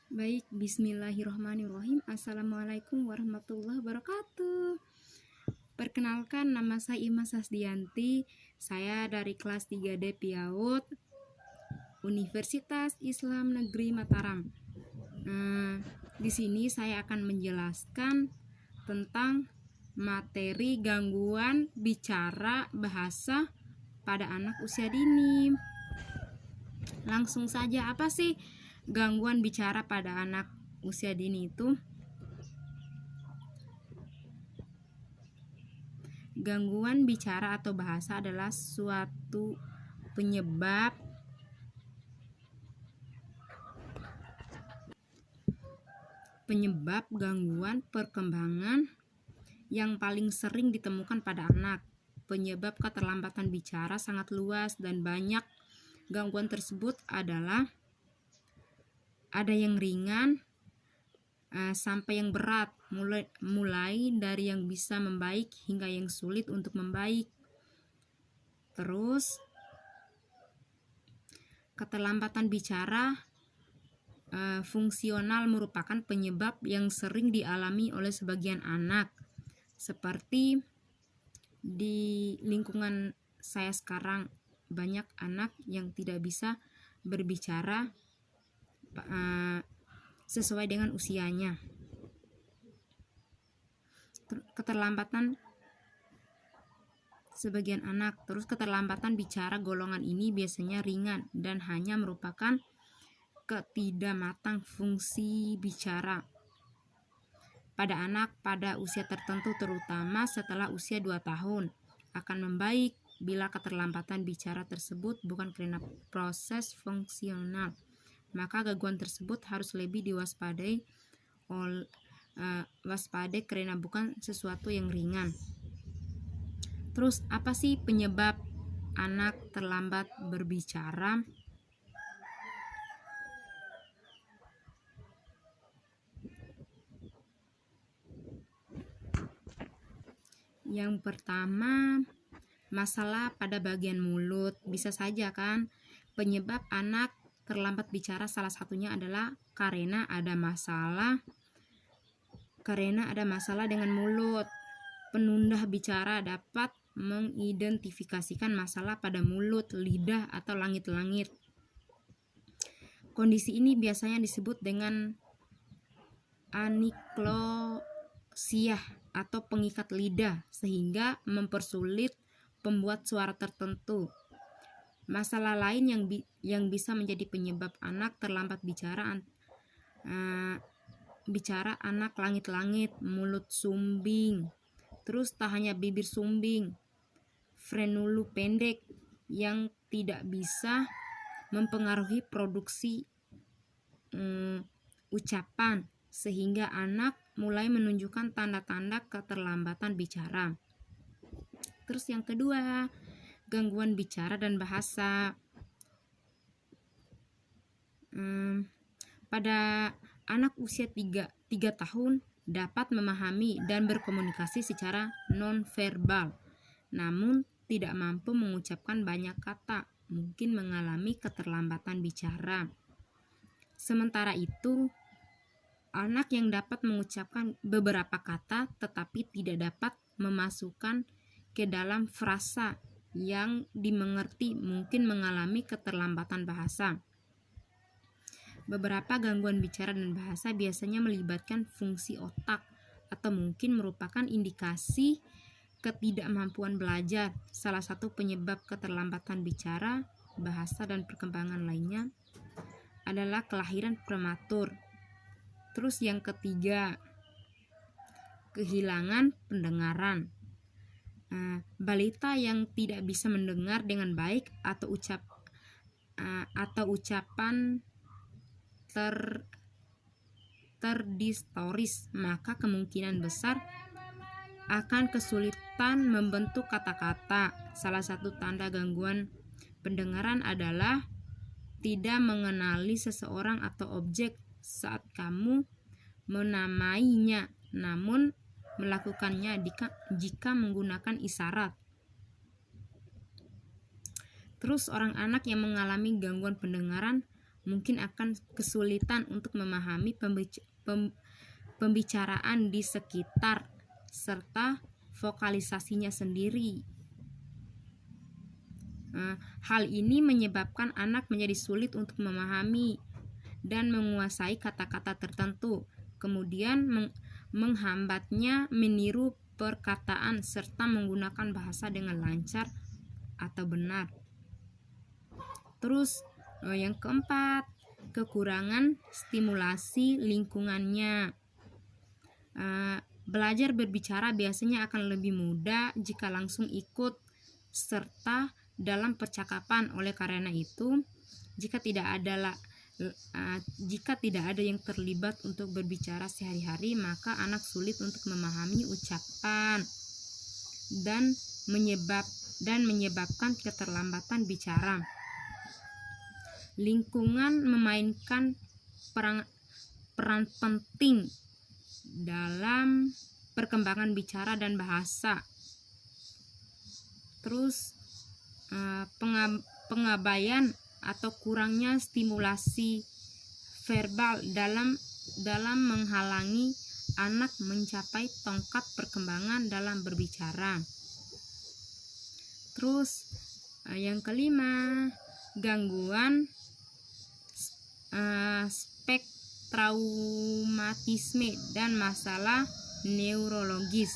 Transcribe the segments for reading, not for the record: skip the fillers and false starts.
Baik, bismillahirrahmanirrahim. Assalamualaikum warahmatullahi wabarakatuh. Perkenalkan, nama saya Ima Sasdianti. Saya dari kelas 3D PIAUD, Universitas Islam Negeri Mataram. Di sini saya akan menjelaskan tentang materi gangguan bicara bahasa pada anak usia dini. Langsung saja, apa sih gangguan bicara pada anak usia dini itu? Gangguan bicara atau bahasa adalah suatu penyebab gangguan perkembangan yang paling sering ditemukan pada anak. Penyebab keterlambatan bicara sangat luas dan banyak. Gangguan tersebut adalah ada yang ringan sampai yang berat, mulai dari yang bisa membaik hingga yang sulit untuk membaik. Terus keterlambatan bicara fungsional merupakan penyebab yang sering dialami oleh sebagian anak, seperti di lingkungan saya sekarang. Banyak anak yang tidak bisa berbicara sesuai dengan usianya. Keterlambatan sebagian anak. Terus keterlambatan bicara golongan ini biasanya ringan dan hanya merupakan ketidakmatang fungsi bicara pada anak pada usia tertentu, terutama setelah usia 2 tahun. Akan membaik bila keterlambatan bicara tersebut bukan karena proses fungsional, maka gangguan tersebut harus lebih diwaspadai karena bukan sesuatu yang ringan. Terus apa sih penyebab anak terlambat berbicara? Yang pertama, masalah pada bagian mulut. Bisa saja kan penyebab anak terlambat bicara salah satunya adalah karena ada masalah dengan mulut. Penunda bicara dapat mengidentifikasikan masalah pada mulut, lidah, atau langit-langit. Kondisi ini biasanya disebut dengan aniklosia atau pengikat lidah, sehingga mempersulit pembuat suara tertentu. Masalah lain yang bisa menjadi penyebab anak terlambat bicara anak langit-langit, mulut sumbing, terus tak hanya bibir sumbing, frenulu pendek yang tidak bisa mempengaruhi produksi ucapan, sehingga anak mulai menunjukkan tanda-tanda keterlambatan bicara. Terus yang kedua, gangguan bicara dan bahasa. Pada anak usia 3 tahun dapat memahami dan berkomunikasi secara nonverbal, namun tidak mampu mengucapkan banyak kata, mungkin mengalami keterlambatan bicara. Sementara itu, anak yang dapat mengucapkan beberapa kata tetapi tidak dapat memasukkan ke dalam frasa yang dimengerti mungkin mengalami keterlambatan bahasa. Beberapa gangguan bicara dan bahasa biasanya melibatkan fungsi otak atau mungkin merupakan indikasi ketidakmampuan belajar. Salah satu penyebab keterlambatan bicara, bahasa, dan perkembangan lainnya adalah kelahiran prematur. Terus yang ketiga, kehilangan pendengaran. Balita yang tidak bisa mendengar dengan baik atau ucapan terdistoris, maka kemungkinan besar akan kesulitan membentuk kata-kata. Salah satu tanda gangguan pendengaran adalah tidak mengenali seseorang atau objek saat kamu menamainya, namun melakukannya jika menggunakan isyarat. Terus anak yang mengalami gangguan pendengaran mungkin akan kesulitan untuk memahami pembicaraan di sekitar serta vokalisasinya sendiri. Hal ini menyebabkan anak menjadi sulit untuk memahami dan menguasai kata-kata tertentu, kemudian menghambatnya meniru perkataan serta menggunakan bahasa dengan lancar atau benar. Terus yang keempat, kekurangan stimulasi lingkungannya. Belajar berbicara biasanya akan lebih mudah jika langsung ikut serta dalam percakapan. Oleh karena itu, jika tidak ada yang terlibat untuk berbicara sehari-hari, maka anak sulit untuk memahami ucapan dan menyebabkan keterlambatan bicara. Lingkungan memainkan peran penting dalam perkembangan bicara dan bahasa. Terus pengabaian atau kurangnya stimulasi verbal dalam menghalangi anak mencapai tongkat perkembangan dalam berbicara. Terus yang kelima, gangguan spektraumatisme dan masalah neurologis.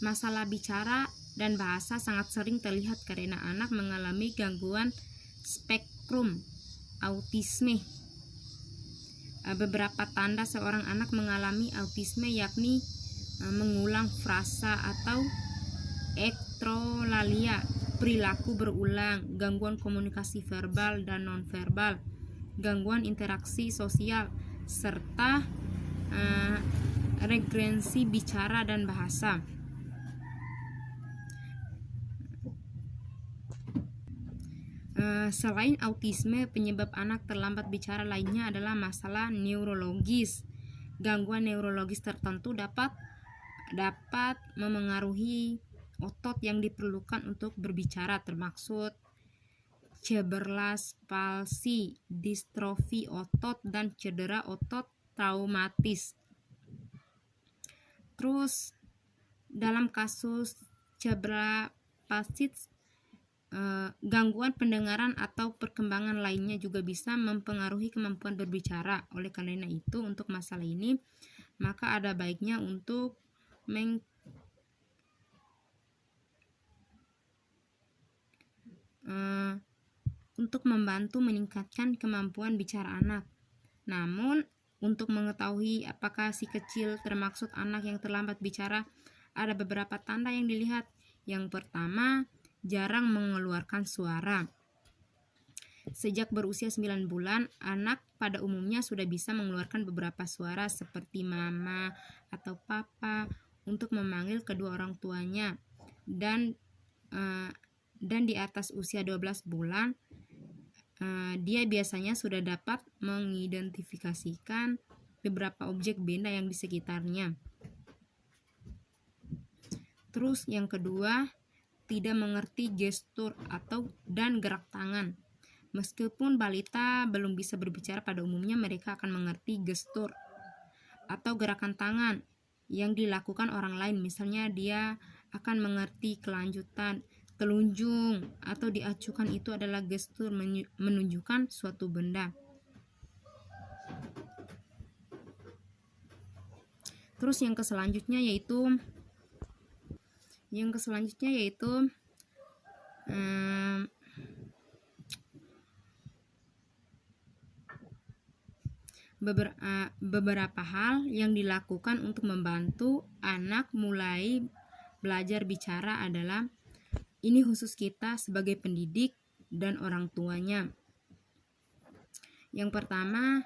Masalah bicara dan bahasa sangat sering terlihat karena anak mengalami gangguan spektrum autisme. Beberapa tanda seorang anak mengalami autisme yakni mengulang frasa atau ektrolalia, perilaku berulang, gangguan komunikasi verbal dan nonverbal, gangguan interaksi sosial, serta regresi bicara dan bahasa. Selain autisme, penyebab anak terlambat bicara lainnya adalah masalah neurologis. Gangguan neurologis tertentu dapat memengaruhi otot yang diperlukan untuk berbicara, termaksud Ceberlas palsi, distrofi otot, dan cedera otot traumatis. Terus dalam kasus Ceberlas palsi, gangguan pendengaran atau perkembangan lainnya juga bisa mempengaruhi kemampuan berbicara. Oleh karena itu, untuk masalah ini maka ada baiknya untuk membantu meningkatkan kemampuan bicara anak. Namun, untuk mengetahui apakah si kecil termaksud anak yang terlambat bicara, ada beberapa tanda yang dilihat. Yang pertama, jarang mengeluarkan suara. Sejak berusia 9 bulan, anak pada umumnya sudah bisa mengeluarkan beberapa suara seperti mama atau papa untuk memanggil kedua orang tuanya. Dan di atas usia 12 bulan, dia biasanya sudah dapat mengidentifikasikan beberapa objek benda yang di sekitarnya. Terus yang kedua, tidak mengerti gestur dan gerak tangan. Meskipun balita belum bisa berbicara, pada umumnya mereka akan mengerti gestur atau gerakan tangan yang dilakukan orang lain. Misalnya dia akan mengerti kelanjutan telunjuk atau diacukan itu adalah gestur menunjukkan suatu benda. Terus yang selanjutnya yaitu beberapa hal yang dilakukan untuk membantu anak mulai belajar bicara adalah, ini khusus kita sebagai pendidik dan orang tuanya. Yang pertama,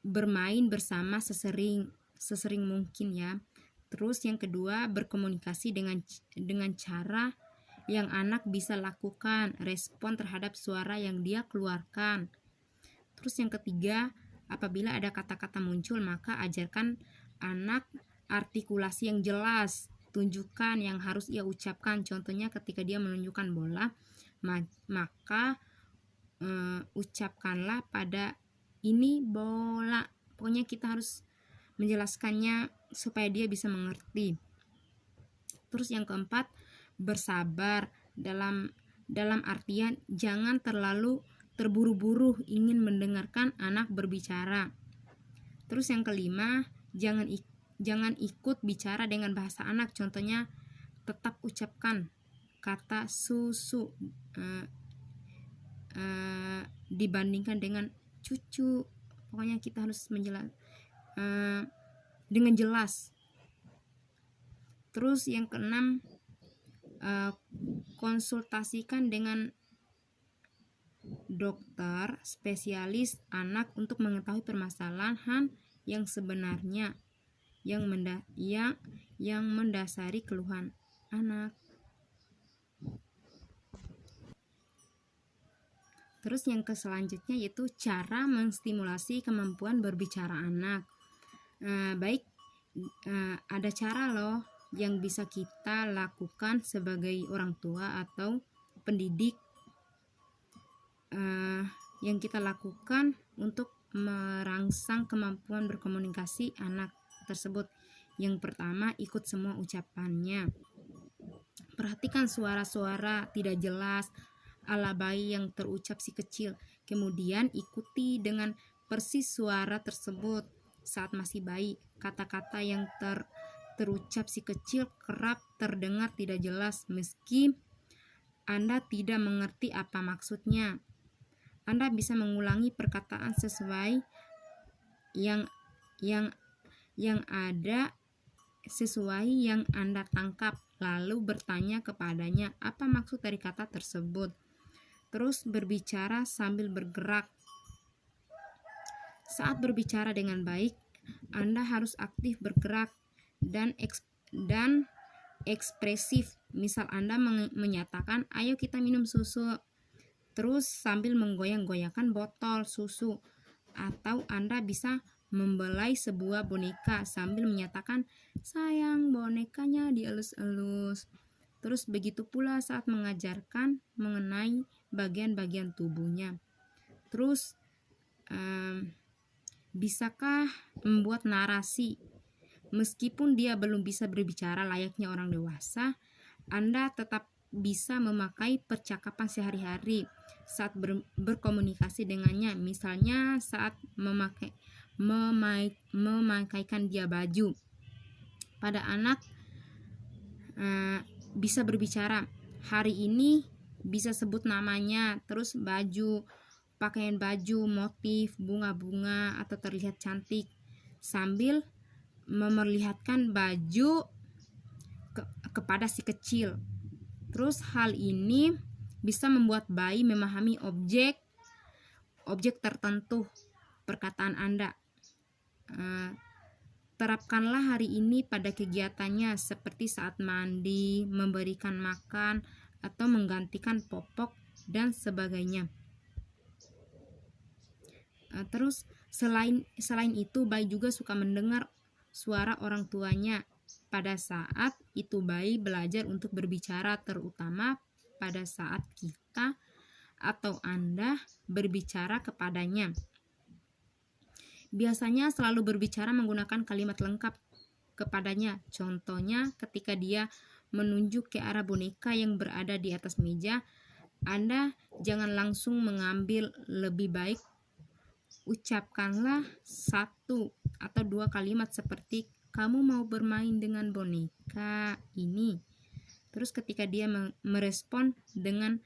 bermain bersama sesering mungkin ya. Terus yang kedua, berkomunikasi dengan cara yang anak bisa lakukan, respon terhadap suara yang dia keluarkan. Terus yang ketiga, apabila ada kata-kata muncul, maka ajarkan anak artikulasi yang jelas, tunjukkan yang harus ia ucapkan. Contohnya ketika dia menunjukkan bola, maka ucapkanlah pada ini bola. Pokoknya kita harus menjelaskannya supaya dia bisa mengerti. Terus yang keempat, bersabar dalam artian jangan terlalu terburu-buru ingin mendengarkan anak berbicara. Terus yang kelima, jangan ikut bicara dengan bahasa anak. Contohnya, tetap ucapkan kata susu dibandingkan dengan cucu. Pokoknya kita harus dengan jelas. Terus yang keenam, konsultasikan dengan dokter spesialis anak untuk mengetahui permasalahan yang sebenarnya yang mendasari keluhan anak. Terus yang selanjutnya yaitu cara menstimulasi kemampuan berbicara anak. Ada cara loh yang bisa kita lakukan sebagai orang tua atau pendidik, yang kita lakukan untuk merangsang kemampuan berkomunikasi anak tersebut. Yang pertama, ikut semua ucapannya. Perhatikan suara-suara tidak jelas ala bayi yang terucap si kecil. Kemudian ikuti dengan persis suara tersebut saat masih bayi. Kata-kata yang terucap si kecil kerap terdengar tidak jelas meski Anda tidak mengerti apa maksudnya. Anda bisa mengulangi perkataan sesuai yang ada sesuai yang Anda tangkap, lalu bertanya kepadanya apa maksud dari kata tersebut. Terus berbicara sambil bergerak. Saat berbicara dengan baik, Anda harus aktif bergerak dan ekspresif. Misal Anda menyatakan, ayo kita minum susu, terus sambil menggoyang-goyangkan botol susu. Atau Anda bisa membelai sebuah boneka sambil menyatakan, sayang bonekanya dielus-elus. Terus begitu pula saat mengajarkan mengenai bagian-bagian tubuhnya. Terus bisakah membuat narasi? Meskipun dia belum bisa berbicara layaknya orang dewasa, Anda tetap bisa memakai percakapan sehari-hari saat berkomunikasi dengannya. Misalnya saat memakaikan dia baju. Pada anak bisa berbicara, hari ini bisa sebut namanya, terus baju, pakaian baju, motif, bunga-bunga atau terlihat cantik, sambil memperlihatkan baju kepada si kecil. Terus hal ini bisa membuat bayi memahami objek tertentu perkataan Anda. Terapkanlah hari ini pada kegiatannya seperti saat mandi, memberikan makan, atau menggantikan popok dan sebagainya. Terus selain itu, bayi juga suka mendengar suara orang tuanya. Pada saat itu bayi belajar untuk berbicara, terutama pada saat kita atau Anda berbicara kepadanya. Biasanya selalu berbicara menggunakan kalimat lengkap kepadanya. Contohnya ketika dia menunjuk ke arah boneka yang berada di atas meja, Anda jangan langsung mengambil, lebih baik ucapkanlah 1 atau 2 kalimat seperti kamu mau bermain dengan boneka ini. Terus ketika dia merespon dengan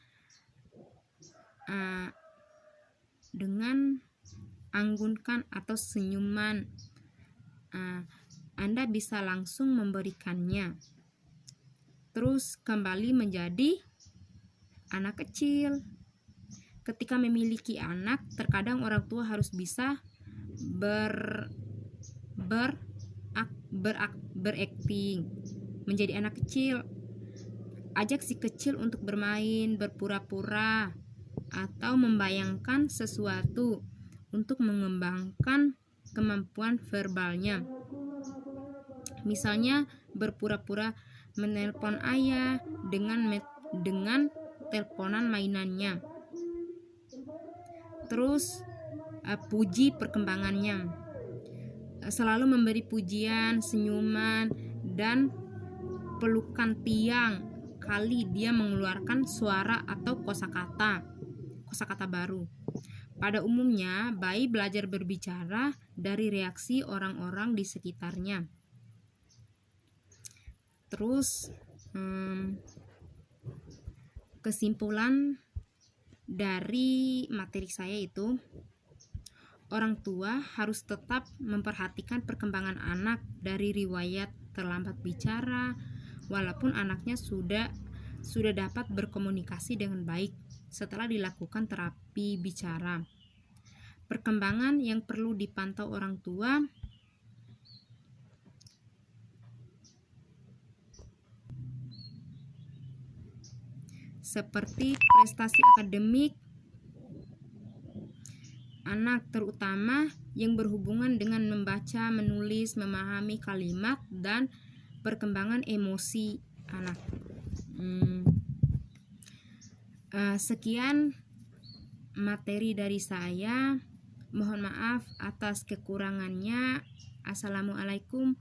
anggunkan atau senyuman, Anda bisa langsung memberikannya. Terus kembali menjadi anak kecil. Ketika memiliki anak, terkadang orang tua harus bisa berakting menjadi anak kecil. Ajak si kecil untuk bermain, berpura-pura, atau membayangkan sesuatu untuk mengembangkan kemampuan verbalnya. Misalnya berpura-pura menelpon ayah dengan teleponan mainannya. Terus puji perkembangannya, selalu memberi pujian, senyuman, dan pelukan tiang kali dia mengeluarkan suara atau kosakata baru. Pada umumnya, bayi belajar berbicara dari reaksi orang-orang di sekitarnya. Terus kesimpulan dari materi saya itu, orang tua harus tetap memperhatikan perkembangan anak dari riwayat terlambat bicara, walaupun anaknya sudah dapat berkomunikasi dengan baik setelah dilakukan terapi bicara. Perkembangan yang perlu dipantau orang tua seperti prestasi akademik anak, terutama yang berhubungan dengan membaca, menulis, memahami kalimat, dan perkembangan emosi anak. Sekian materi dari saya. Mohon maaf atas kekurangannya. Assalamualaikum